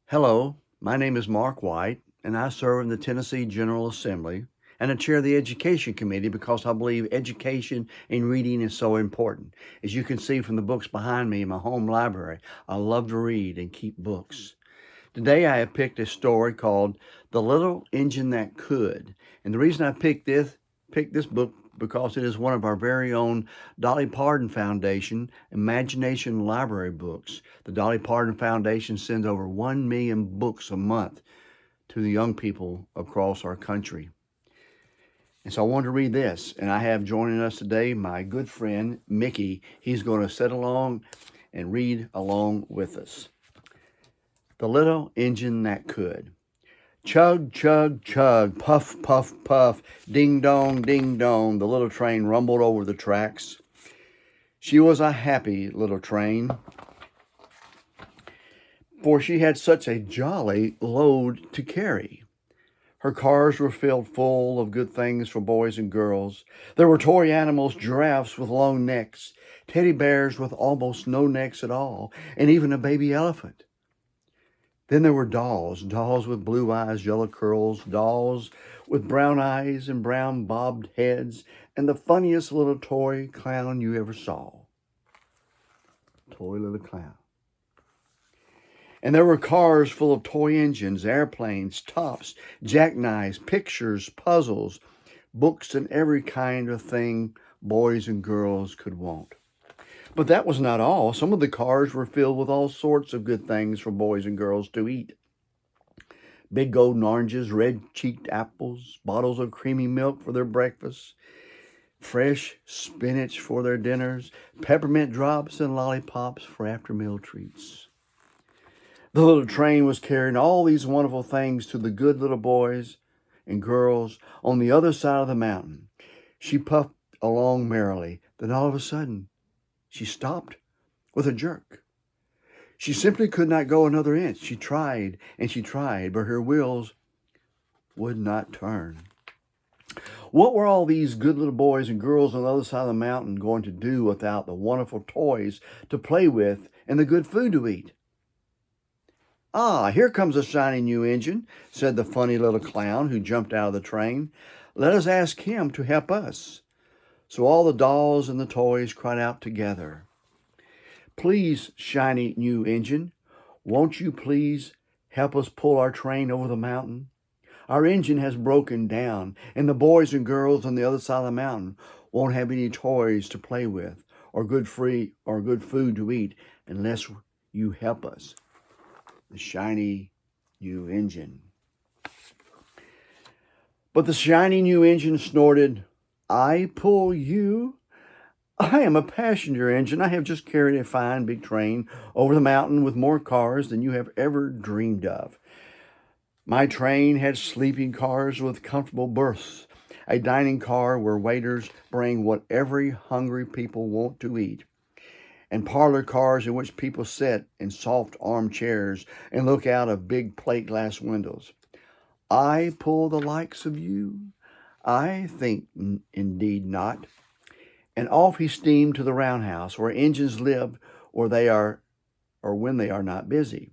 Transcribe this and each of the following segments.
Hello, my name is Mark White, and I serve in the Tennessee General Assembly and I chair the Education Committee because I believe education and reading is so important. As you can see from the books behind me in my home library, I love to read and keep books. Today I have picked a story called The Little Engine That Could. And the reason I picked this book because it is one of our very own Dolly Parton Foundation Imagination Library books. The Dolly Parton Foundation sends over 1 million books a month to the young people across our country. And so I wanted to read this, and I have joining us today my good friend Mickey. He's going to sit along and read along with us. The Little Engine That Could. Chug, chug, chug, puff, puff, puff, ding dong, the little train rumbled over the tracks. She was a happy little train, for she had such a jolly load to carry. Her cars were filled full of good things for boys and girls. There were toy animals, giraffes with long necks, teddy bears with almost no necks at all, and even a baby elephant. Then there were dolls with blue eyes, yellow curls, dolls with brown eyes and brown bobbed heads, and the funniest little toy clown you ever saw. Toy little clown. And there were cars full of toy engines, airplanes, tops, jackknives, pictures, puzzles, books, and every kind of thing boys and girls could want. But that was not all. Some of the cars were filled with all sorts of good things for boys and girls to eat. Big golden oranges, red-cheeked apples, bottles of creamy milk for their breakfast, fresh spinach for their dinners, peppermint drops and lollipops for after-meal treats. The little train was carrying all these wonderful things to the good little boys and girls on the other side of the mountain. She puffed along merrily. Then all of a sudden, she stopped with a jerk. She simply could not go another inch. She tried and she tried, but her wheels would not turn. What were all these good little boys and girls on the other side of the mountain going to do without the wonderful toys to play with and the good food to eat? "Ah, here comes a shiny new engine," said the funny little clown who jumped out of the train. "Let us ask him to help us." So all the dolls and the toys cried out together, "Please, shiny new engine, won't you please help us pull our train over the mountain? Our engine has broken down, and the boys and girls on the other side of the mountain won't have any toys to play with or good food to eat unless you help us." The shiny new engine. But the shiny new engine snorted, "I pull you? I am a passenger engine. I have just carried a fine big train over the mountain with more cars than you have ever dreamed of. My train had sleeping cars with comfortable berths, a dining car where waiters bring what every hungry people want to eat, and parlor cars in which people sit in soft armchairs and look out of big plate glass windows. I pull the likes of you? I think indeed not." And off he steamed to the roundhouse where engines live when they are not busy.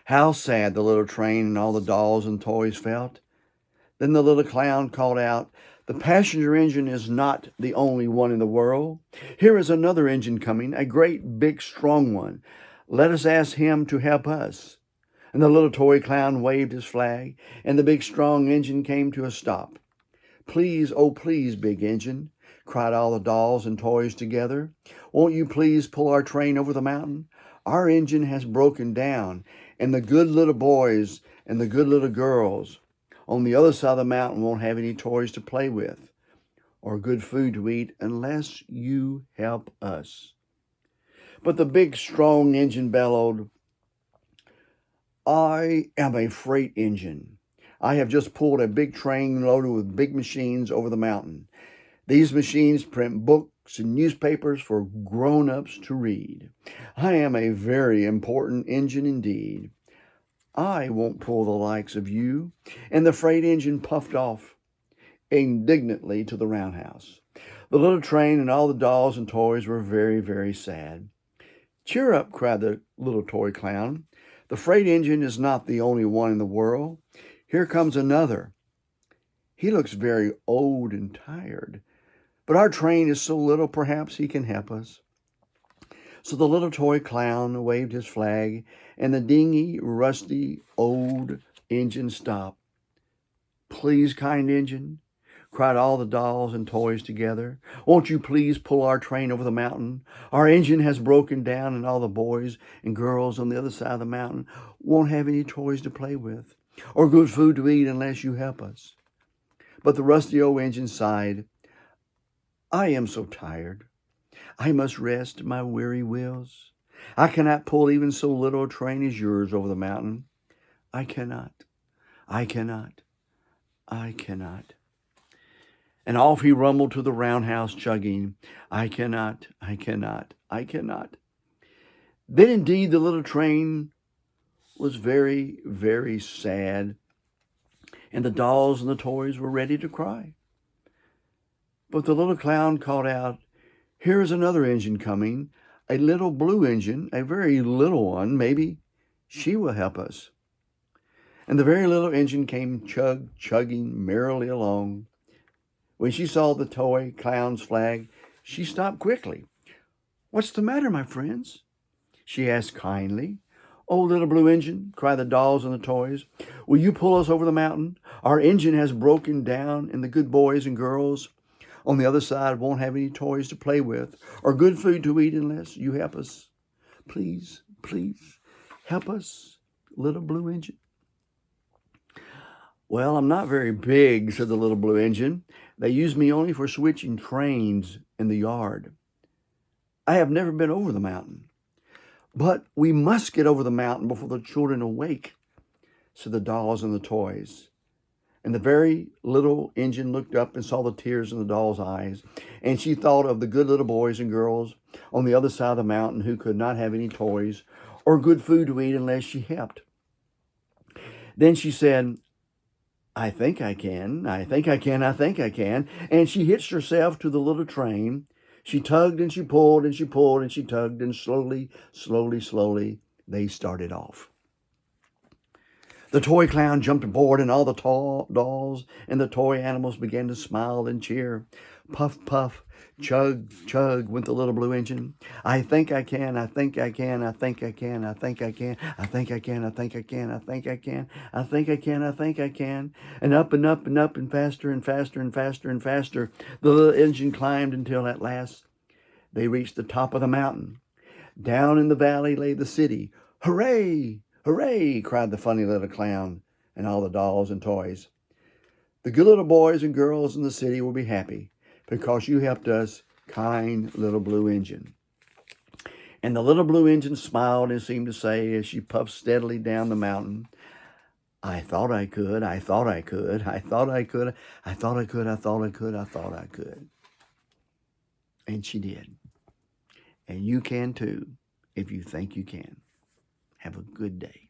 How sad the little train and all the dolls and toys felt. Then the little clown called out, "The passenger engine is not the only one in the world. Here is another engine coming, a great big strong one. Let us ask him to help us." And the little toy clown waved his flag, and the big strong engine came to a stop. "Please, oh please, big engine," cried all the dolls and toys together, "won't you please pull our train over the mountain? Our engine has broken down, and the good little boys and the good little girls on the other side of the mountain won't have any toys to play with or good food to eat unless you help us." But the big strong engine bellowed, "I am a freight engine. I have just pulled a big train loaded with big machines over the mountain. These machines print books and newspapers for grown-ups to read. I am a very important engine indeed. I won't pull the likes of you." And the freight engine puffed off indignantly to the roundhouse. The little train and all the dolls and toys were very, very sad. "Cheer up," cried the little toy clown. The freight engine is not the only one in the world. Here comes another. He looks very old and tired, but our train is so little, perhaps he can help us." So the little toy clown waved his flag, and the dingy, rusty, old engine stopped. "Please, kind engine," cried all the dolls and toys together, "won't you please pull our train over the mountain? Our engine has broken down, and all the boys and girls on the other side of the mountain won't have any toys to play with or good food to eat unless you help us." But the rusty old engine sighed. "I am so tired. I must rest my weary wheels. I cannot pull even so little a train as yours over the mountain. I cannot. I cannot. I cannot." And off he rumbled to the roundhouse, chugging, "I cannot. I cannot. I cannot." Then indeed the little train was very, very sad, and the dolls and the toys were ready to cry. But the little clown called out, "Here is another engine coming, a little blue engine, a very little one. Maybe she will help us." And the very little engine came chugging merrily along. When she saw the toy clown's flag, she stopped quickly. "What's the matter, my friends?" she asked kindly. "Oh, little blue engine," cried the dolls and the toys, "will you pull us over the mountain? Our engine has broken down, and the good boys and girls on the other side won't have any toys to play with or good food to eat unless you help us. Please, please, help us, little blue engine." "Well, I'm not very big," said the little blue engine. "They use me only for switching trains in the yard. I have never been over the mountain." "But we must get over the mountain before the children awake," said the dolls and the toys. And the very little engine looked up and saw the tears in the doll's eyes, and she thought of the good little boys and girls on the other side of the mountain who could not have any toys or good food to eat unless she helped. Then she said, "I think I can, I think I can, I think I can," and she hitched herself to the little train. She tugged and she pulled and she pulled and she tugged, and slowly, slowly, slowly, they started off. The toy clown jumped aboard, and all the dolls and the toy animals began to smile and cheer. Puff, puff, chug, chug went the little blue engine. "I think I can, I think I can, I think I can, I think I can, I think I can, I think I can, I think I can, I think I can, I think I can." And up and up and up and faster and faster and faster and faster the little engine climbed until at last they reached the top of the mountain. Down in the valley lay the city. "Hooray! Hooray!" cried the funny little clown and all the dolls and toys. "The good little boys and girls in the city will be happy because you helped us, kind little blue engine." And the little blue engine smiled and seemed to say, as she puffed steadily down the mountain, "I thought I could, I thought I could, I thought I could, I thought I could, I thought I could, I thought I could." And she did. And you can too, if you think you can. Have a good day.